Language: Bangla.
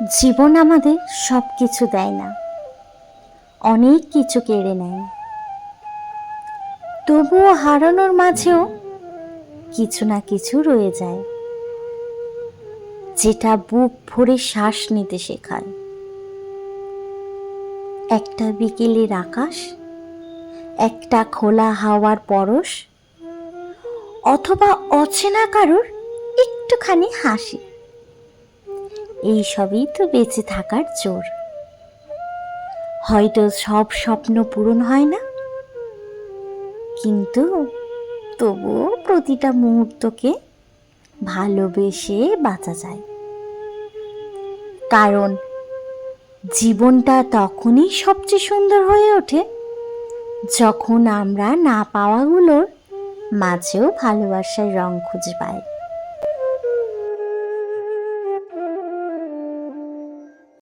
জীবন আমাদের সব কিছু দেয় না, অনেক কিছু কেড়ে নেয়। তবুও হারানোর মাঝেও কিছু না কিছু রয়ে যায়, যেটা বুক ভরে শ্বাস নিতে শেখায়। একটা বিকেলের আকাশ, একটা খোলা হাওয়ার পরশ, অথবা অচেনা কারোর একটুখানি হাসি, এই সবই তো বেঁচে থাকার জোর। হয়তো সব স্বপ্ন পূরণ হয় না, কিন্তু তবুও প্রতিটা মুহূর্তকে ভালোবেসে বাঁচা যায়। কারণ জীবনটা তখনই সবচেয়ে সুন্দর হয়ে ওঠে যখন আমরা না পাওয়াগুলোর মাঝেও ভালোবাসার রং খুঁজে পাই।